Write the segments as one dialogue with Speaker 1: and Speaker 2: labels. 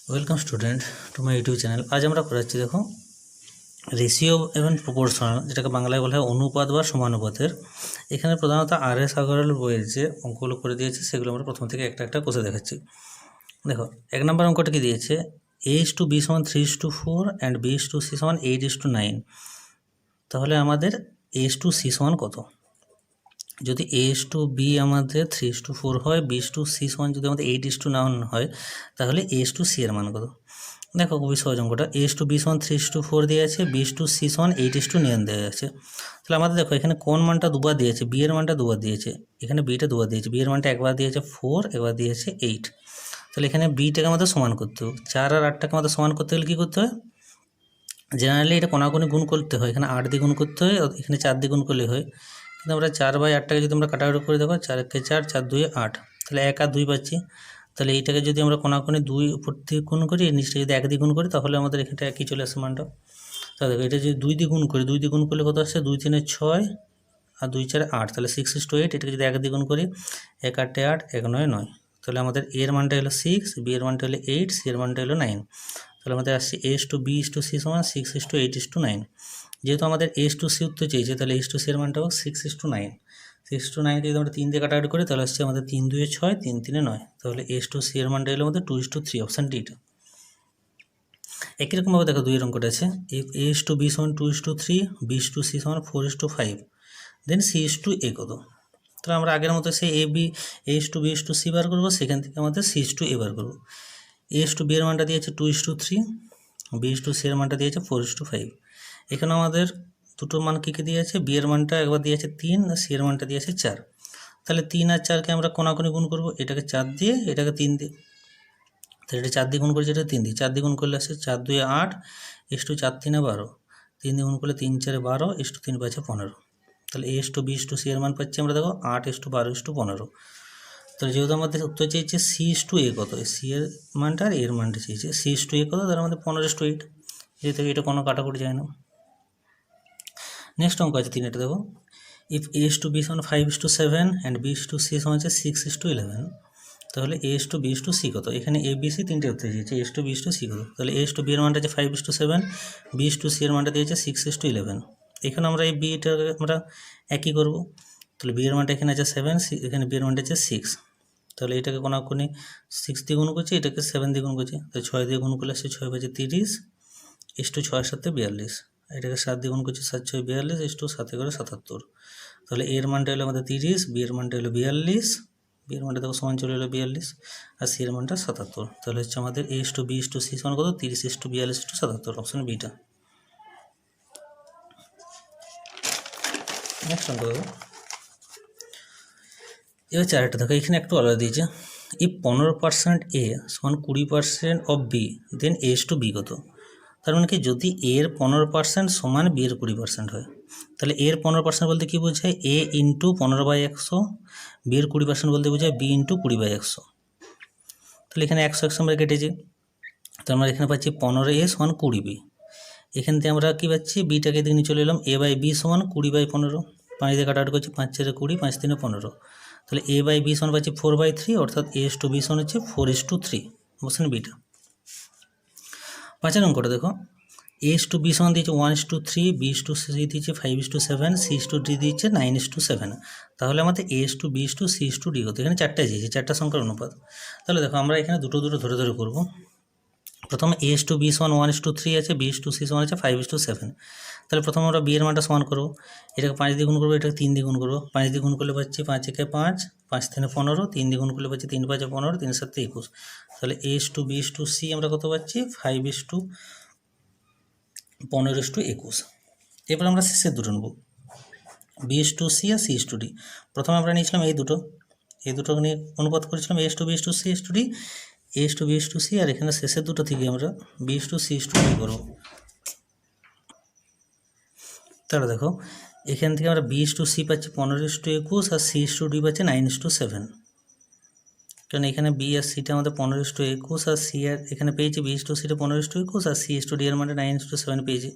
Speaker 1: Welcome student to my YouTube channel. আজ আমরা পড়াচ্ছি দেখো রেশিও এবং প্রপোর্শনাল, যেটাকে বাংলায় বলা হয় অনুপাত বা সমানুপাতের। এখানে প্রধানত আর.এস. আগরওয়াল বইয়ের যে অঙ্কগুলো করে দিয়েছে সেগুলো আমরা প্রথম থেকে একটা একটা কষে দেখাচ্ছি। দেখো 1 নম্বর অঙ্কটা কি দিয়েছে, a:b = 3:4 অ্যান্ড b:c = 8:9। তাহলে আমাদের a:c = কত? যদি a:b আমাদের 3:4 হয়, b:c = যদি আমাদের 8:9 হয়, তাহলে a:c এর মান কত? দেখো খুবই সহজ অঙ্কটা। a:b = 3:4 দিয়ে আছে, b:c = 8:9 দেওয়া আছে। তাহলে আমাদের দেখো এখানে কোন মানটা দুবার দিয়েছে, b এর মানটা দুবার দিয়েছে, এখানে bটা দুবার দিয়েছে। b এর মানটা একবার দিয়েছে 4, একবার দিয়েছে 8। তাহলে এখানে bটাকে আমাদের সমান করতে হবে। 4 আর 8টাকে আমাদের সমান করতে গেলে কী করতে হয়? জেনারেলি এটা কোনাকুনি গুণ করতে হয়, এখানে 8 দিয়ে গুণ করতে হয়, এখানে 4 দিয়ে গুণ করলে হয়। কিন্তু আমরা 4/8টাকে যদি আমরা কাটাকাটি করে দেখো, 4 × 4 = 4, 4 × 2 = 8। তাহলে 1 আর 2 পাচ্ছি। তাহলে এইটাকে যদি আমরা কোনাকুনি 2 উপর দিয়ে গুণ করি, নিচটা যদি 1 দিয়ে গুণ করি, তাহলে আমাদের এখানটা একই চলে আসে মানটা। তাহলে দেখো এটা যদি 2 দিয়ে গুণ করি, 2 দিয়ে গুণ করলে কত আসছে? 2 × 3 = 6 আর 2 × 4 = 8। তাহলে 6:8। এটাকে যদি 1 দিয়ে গুণ করি, 1 × 8 = 8, 1 × 9 = 9। তাহলে আমাদের এর মানটা হলো 6, b এর মানটা হলো 8, c এর মানটা হলো 9। তাহলে আমাদের আসছে a:b:c = 6:8:9। যেহেতু আমাদের a:c উত্তর চেয়েছে, তাহলে a:c এর মানটা হোক 6:9। 6:9কে যদি আমরা 3 দিয়ে কাটাকাটি করি, তাহলে আসছে আমাদের 3 × 2 = 6, 3 × 3 = 9। তাহলে a:c এর মানটা হলো আমাদের 2:3, অপশান ডিটা। একই রকমভাবে দেখো 2 এর অঙ্কটা আছে, a:b = 2:3, b:c = 4:5, দেন c:a কত? তাহলে আমরা আগের মতো সেই a:b:c বার করবো, সেখান থেকে আমাদের c:a বার করবো। a:b এর মানটা দিয়েছে 2:3, b:c এর মানটা দিয়েছে 4:5। এখানে আমাদের দুটো মান কী কী দিয়েছে, b এর মানটা একবার দিয়েছে 3, আর c এর মানটা দিয়েছে 4। তাহলে 3 আর 4কে আমরা কোনাকুনি গুণ করবো, এটাকে 4 দিয়ে, এটাকে 3 দিয়ে। তাহলে এটা 4 দিয়ে গুণ করেছে, এটা 3 দিয়ে। 4 দিয়ে গুণ করলে আসছে 4 × 2 = 8, 4 × 3 = 12। 3 দিয়ে গুণ করলে 3 × 4 = 12, 3 পাচ্ছে 15। তাহলে a:b:c এর মান পাচ্ছি আমরা দেখো 8:12:15। তাহলে যেহেতু আমাদের উত্তর চেয়েছে c:a কত, c এর মানটা আর এর মানটা চেয়েছে, c:a কত, তাহলে আমাদের 15:8। যেহেতু এটা কোনো কাটাকুটি যায় না। নেক্সট অঙ্ক আছে 3, এটা দেখো, ইফ a:b = 5:7 অ্যান্ড b:c = 6:11, তাহলে a:b:c কত? এখানে a, b, c তিনটে উত্তর দিয়েছে, a:b:c কত? তাহলে a:b এর মানটা আছে 5:7, b:c এর মানটা দিয়েছে 6:11। এখানে আমরা এই bটা আমরা একই করব। তাহলে b এর মানটা এখানে আছে 7, এখানে b এর মানটা আছে 6। তাহলে এটাকে কোনাকুনি 6 দিয়ে গুণ করছি, এটাকে 7 দিয়ে গুণ করছি। তাহলে 6 দিয়ে গুণ করলে আসছে 6 পাচ্ছে 30, 6 × 7 = 42। এটাকে 7 দিয়ে গুণ করছি, 7 × 6 = 42, 7 × 77। তাহলে এর মানটা হলো আমাদের 30, b এর মানটা হলো 42, b এর মানটা দেখো সমান চলে এলো 42, আর c এর মানটা 77। তাহলে হচ্ছে আমাদের a:b:c সমান কত? 30:42:77, অপশন বিটা। নেক্সট অঙ্ক দেখো, এবার 4টা দেখো, এখানে একটু আলাদা দিয়েছে। ইফ 15% a সমান 20% অফ b, দেন a:b কত? তার মানে কি, যদি a এর 15% সমান b এর 20% হয়, তাহলে a এর 15% বলতে কী বোঝায়? a × 15/100, b এর 20% বলতে বোঝায় b × 20/100। তাহলে এখানে 100 আমরা কেটেছি, তো আমরা এখানে পাচ্ছি 15a = 20b। এখান থেকে আমরা কী পাচ্ছি, বিটাকে দিকে নিয়ে চলে এলাম, a/b = 20/15। 5 দিয়ে কাটাকাটি করছি, 5 × 4 = 20, 5 × 3 = 15। তাহলে a/b সমান পাচ্ছি 4/3, অর্থাৎ a:b সমান হচ্ছে 4:3, অপশন বিটা। 5 অঙ্কটা দেখো, a:b সমান দিয়েছে 1:3, b:c দিয়েছে 5:7, c:d দিয়েছে 9:7। তাহলে আমাদের a:b, c:d কত? এখানে 4টাই দিয়েছে, 4টা সংখ্যার অনুপাত। তাহলে দেখো আমরা এখানে দুটো ধরে ধরে করবো। প্রথমে a:b সমান 1:3 আছে, b:c সমান আছে 5:7। তাহলে প্রথমে আমরা b এর মানটা সমান করবো, এটাকে 5 দিয়ে গুণ করবো, এটাকে 3 দিয়ে গুণ করবো। 5 দিয়ে গুণ করলে পাচ্ছি 5 × 5, 5 × 3 = 15, 3 দিয়ে গুণ করলে পাচ্ছি 3 × 5 = 15, 3 × 7 = 21। তাহলে a:b:c আমরা কত পাচ্ছি? 5:15:21। এরপর আমরা শেষের দুটো নেব, b:c আর c:d। প্রথমে আমরা নিয়েছিলাম এই দুটো নিয়ে অনুপাত করেছিলাম, a:b, c:d, a:b, c, আর এখানে শেষের দুটো থেকে আমরা b:c:d করব। তাহলে দেখো এখান থেকে আমরা b:c পাচ্ছি 15:21, আর c:d পাচ্ছি 9:7। কারণ এখানে b আর সিটা আমাদের 15:21, আর c আর এখানে পেয়েছি b:c 15:21, আর c:d এর মানে 9:7 পেয়েছি।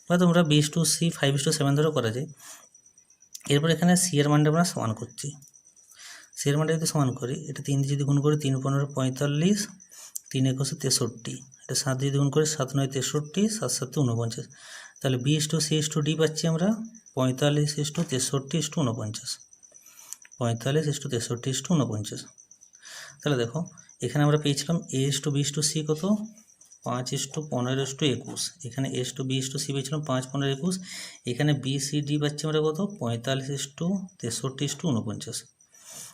Speaker 1: বা তোমরা b:c 5:7 ধরেও করা যায়। এরপর এখানে c এর মানটা আমরা সমান করছি। c এর মানটা যদি সমান করি, এটা 3 দিয়ে যদি গুণ করি, 3 × 15 = 45, 3 একুশে 63, এটা 7 দিয়ে গুণ করে 7 9 63, 7 7 49, তাহলে b is to c is to d পাচ্ছি আমরা 45 is to 63 is to 49, 45 is to 63 is to 49। তাহলে দেখো এখানে আমরা পেয়েছিলাম a is to b is to c কত 5 ইস টু 15 ইস টু 21, এখানে is to b is to c পেয়েছিলাম 5 15 21, এখানে বি সি ডি পাচ্ছি আমরা কত 45 ইস টু 63 ইস টু 49।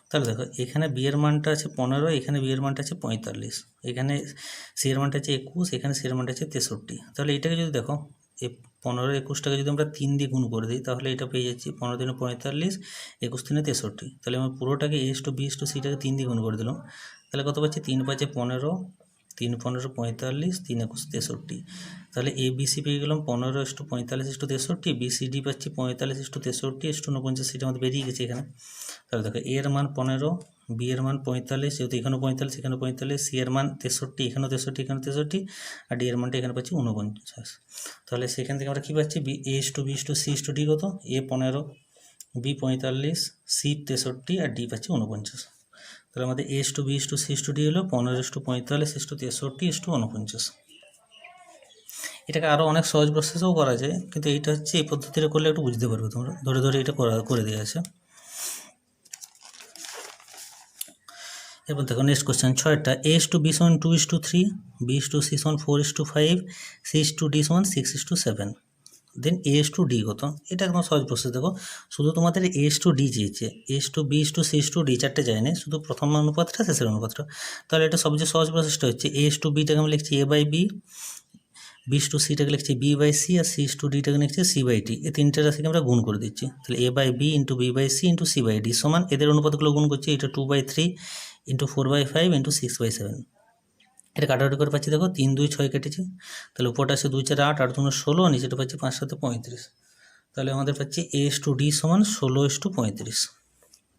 Speaker 1: তাহলে দেখো এখানে বি এর মানটা আছে 15, এখানে বি এর মানটা আছে 45, এখানে সি এর মানটা আছে 21, এখানে সি এর মানটা আছে 63। তাহলে এটাকে যদি দেখো এই 15 21টাকে যদি আমরা 3 দিয়ে গুণ করে দিই তাহলে এটা পেয়ে যাচ্ছি 15 3 45, 21 3 63। তাহলে আমরা পুরোটাকে is to b is to সিটাকে 3 দিয়ে গুণ করে দিলাম, তাহলে কত পাচ্ছি 3 5 15, 3 15 45, 3 21 63। তাহলে এ বি সি পেয়ে গেলাম 15 is to 45 is to 63, B C D পাচ্ছি 45 ইস টু 63 ইস টু 49, সেটা আমাদের বেরিয়ে গেছে এখানে। তাহলে দেখো এ এর মান 15, বি এর মান 45, যেহেতু এখানেও 45 এখানে 45, সি এর মান 63, এখানেও 63 এখানে 63, আর ডি এর মানটা এখানে পাচ্ছি 49। তাহলে সেখান থেকে আমরা কী পাচ্ছি b a is to b is to c is to d কত এ 15, বি 45, সি 63 আর ডি পাচ্ছি 49। তাহলে আমাদের a is to b is to c is to d হলো 15 is to 45 is to 63 is to 49। এটাকে আরও অনেক সহজ প্রসেসেও করা যায়, কিন্তু এইটা হচ্ছে এই পদ্ধতিটা করলে একটু বুঝতে পারবে তোমরা, ধরে ধরে এটা করে দেওয়া আছে। এরপর দেখো নেক্সট কোশ্চেন 6টা এ ইস টু বি সমান 2 is to 3, b is to c সমান 4 is to 5, c is to d সমান 6 is to 7, then a is to d কত। এটা একদম সহজ প্রসেস। দেখো শুধু তোমাদের এ ইস টু ডি চেয়েছে, a is to b is to c is to d চারটে যায়নি, শুধু প্রথম অনুপাতটা শেষের অনুপাতটা। তাহলে এটা সবচেয়ে সহজ প্রসেসটা হচ্ছে এ ইস টু বিটাকে আমি লিখছি a by b, b is to সিটাকে লিখছি বি বাই সি, আর সি ইস টু ডিটাকে লিখছি সি বাই ডি। এই তিনটে রাশিকে আমরা গুণ করে দিচ্ছি। তাহলে a by b into b by c into c by d সমান এদের অনুপাতগুলো গুণ করছি, এটা 2/3 ইন্টু 4/5 ইন্টু 6/7। এটা কাটাকাটি করে পাচ্ছি দেখো 3 2 6 কেটেছি, তাহলে উপরটা আছে 2 4 8 8 2 16, নিচেটা পাচ্ছি 5 7 35। তাহলে আমাদের পাচ্ছি এ ইস টু ডি সমান 16 ইস টু 35।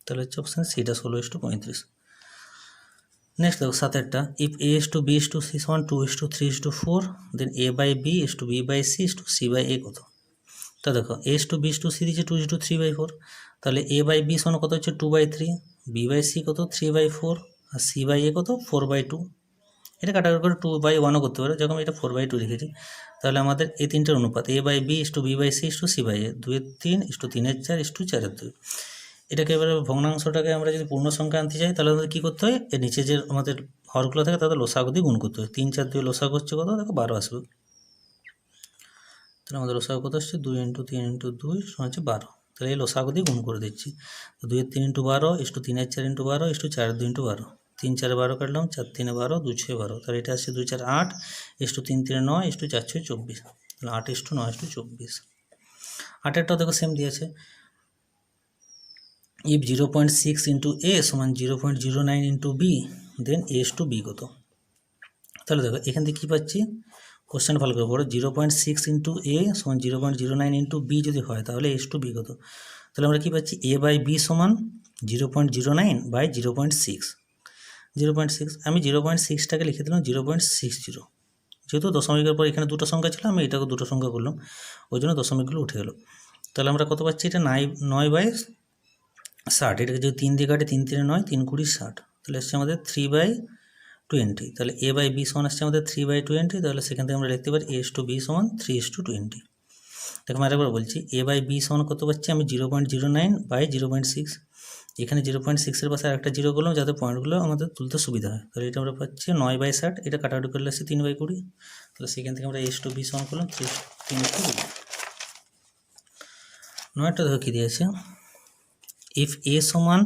Speaker 1: তাহলে হচ্ছে অপশান সিটা 16 ইস টু 35। নেক্সট দেখো 7টা if a is to b is to c সমান 2 is to 3 is to 4, then a by b is to b by c is to c by a কত। তা দেখো a is to b is to c দিচ্ছে 2 is to 3/4, তাহলে a by B সমান কত হচ্ছে 2/3, B by C কত 3/4, আর C by a কত 4/2। এটা কাটাকাটি করে 2/1ও করতে পারে, যখন এটা 4/2 লিখেছি। তাহলে আমাদের এই তিনটের অনুপাত a by b is to b by c is to c by a 2/3 is to 3/4 is to 4/2। এটাকে এবারে ভগ্নাংশটাকে আমরা যদি পূর্ণ সংখ্যা আনতে চাই তাহলে আমাদের কী করতে হয়, এর নিচে যে আমাদের হরগুলো থাকে তাদের লসাগু দিয়ে গুণ করতে হয়। 3 4 দিয়ে লসাগু হচ্ছে কত দেখো 12 আসবে। তাহলে আমাদের লসাগু কত আসছে 2 × 3 × 2 সমান হচ্ছে 12। তাহলে এই লসাগু দিয়ে গুণ করে দিচ্ছি। তো 2 3 × 12 ইস টু 3 4 × 12 ইস টু 4 2 × 12, 3 4 12 কাটলাম, 4 3 12, 2 6 12। তাহলে এটা আসছে 2 4 8 ইস টু 3 3 9 ইস টু 4 6 24। তাহলে 8 ইস টু 9 ইস টু 24। 8এরটাও দেখো সেম দিয়েছে ইফ 0.6 ইন্টু এ সমান 0.09 into B, then a is to B কত। তাহলে দেখো এখান থেকে কী পাচ্ছি, কোশ্চেন ভালো করে পড়ো, 0.6 ইন্টু এ সমান 0.09 ইন্টু বি যদি হয় তাহলে এস টু বি কত। তাহলে আমরা কী পাচ্ছি এ বাই বি সমান 0.09 বাই 0.6। 0.6 আমি 0.6টাকে লিখে দিলাম 0.60, যেহেতু দশমিকের পর এখানে দুটো সংখ্যা ছিল আমি এটাকে দুটো সংখ্যা করলাম, ওই জন্য দশমিকগুলো উঠে গেলো। তাহলে আমরা কত পাচ্ছি, এটা 9/60, এটাকে যদি 3 দিয়ে কাটে 3 3 9 3 20 60, তাহলে এসছে আমাদের 3/20। তাহলে এ বাই বি সমান আসছে আমাদের 3/20। তাহলে সেখান থেকে আমরা লিখতে পারি এ ইস টু বি সমান 3 ইস টু 20। দেখো আমি আরেকবার বলছি এ বাই বি সমান কত পাচ্ছি আমি 0.09 বাই 0.6, এখানে 0.6-এর পাশে আরেকটা 0 করলাম যাতে পয়েন্টগুলো আমাদের তুলতে সুবিধা হয়। তাহলে এটা আমরা পাচ্ছি 9/60, এটা কাটাকাটি করলে আসছে 3/20। তাহলে সেখান থেকে আমরা এ ইস টু বি সমান করলাম 3 ইস টু 20। 9টা দেখো কী দিয়েছে, ইফ এ সমান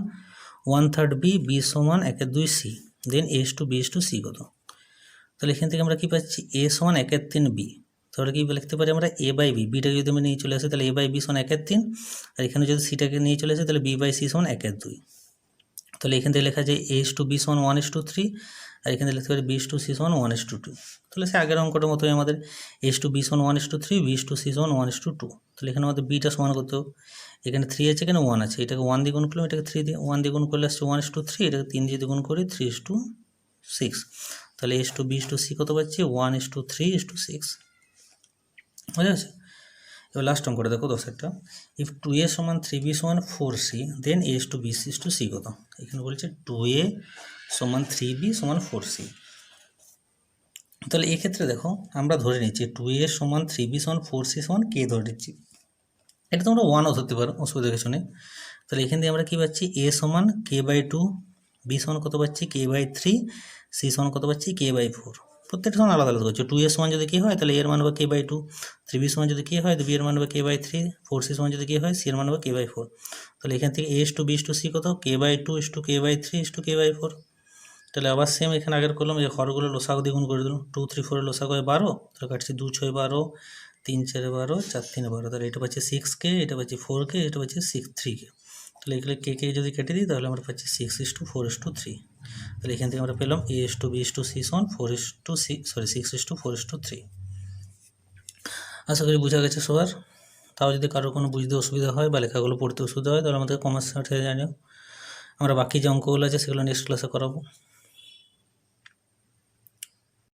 Speaker 1: 1/3 বি, বি সমান 1/2 c, then a is to b is to c কত। তাহলে এখান থেকে আমরা কী পাচ্ছি এ সমান 1/3 বি, তাহলে কী লিখতে পারি আমরা এ বাই বি, বিটাকে যদি আমি নিয়ে চলে আসি তাহলে এ বাই বি সমান 1/3, আর এখানে যদি সিটাকে নিয়ে চলে আসি তাহলে বি বাই সি সমান 1/2। তাহলে এখান থেকে লেখা যায় এ ইস টু বি সমান 1:3, আর এখানে লিখতে পারি বি ইস টু সি সমান 1:2। তাহলে সে আগের অঙ্কটার মতোই আমাদের এ ইস টু বি সমান 1:3, বি ইস টু সি সমান 1:2। তাহলে এখানে আমাদের বিটা সমান করতে হবে, এখানে 3 আছে এখানে 1 আছে, এটাকে 1 দিয়ে গুণ করলাম, এটাকে 3 দিয়ে 1 দিয়ে গুণ করলে আসছে 1:3, এটাকে 3 দিয়ে গুণ করি 3:6। তাহলে as to b is to c কত পাচ্ছি 1:3:6। বুঝা গেছে। এবার লাস্ট অঙ্কটা দেখো 10-এরটা, ইফ 2a সমান 3b সমান 4c, then a is to b is to c কত। এখানে বলছে 2a সমান 3b সমান 4c। তাহলে এক্ষেত্রে দেখো আমরা ধরে নিচ্ছি 2a সমান 3b সমান 4c সমান k ধরে নিচ্ছি। এটা তোমরা 1ও ধরতে পারো, অসুবিধা কিছু নেই। তাহলে এখান থেকে আমরা কী পাচ্ছি, a সমান k/2, b সমান কত পাচ্ছি k/3, c সমান কত পাচ্ছি k/4। প্রত্যেকটা সমান আলাদা আলাদা করছে। 2a সমান যদি k হয় তাহলে a এর মান হবে k/2, 3b সমান যদি k হয় তো b এর মান হবে k/3, 4c সমান যদি k হয় c এর মান হবে k/4। তাহলে এখান থেকে a/b/c কত k/2/k/3/k/4। তাহলে আবার সেম এখানে আগের করলাম, যে হরগুলো লসাগু দ্বিগুণ করে দিলাম। 2 3 4 লসাগু হয় 12, তাহলে কাটছি 2 6 12, 3 4 12, 4 3 12। তাহলে এটা পাচ্ছি 6k, এটা পাচ্ছি 4k, এটা পাচ্ছি 3k। তাহলে এগুলো কে যদি কেটে দিই তাহলে আমরা পাচ্ছি 6:4:3। তাহলে এখান থেকে আমরা পেলাম a/b/c সমান 6:4:3। আশা করি বোঝা গেছে সবার। তাও যদি কারোর কোনো বুঝতে অসুবিধা হয় বা লেখাগুলো পড়তে অসুবিধা হয় তাহলে আমাদের কমেন্ট সেকশনে জানিও। আমরা বাকি যে অঙ্কগুলো আছে সেগুলো নেক্সট ক্লাসে করাবো।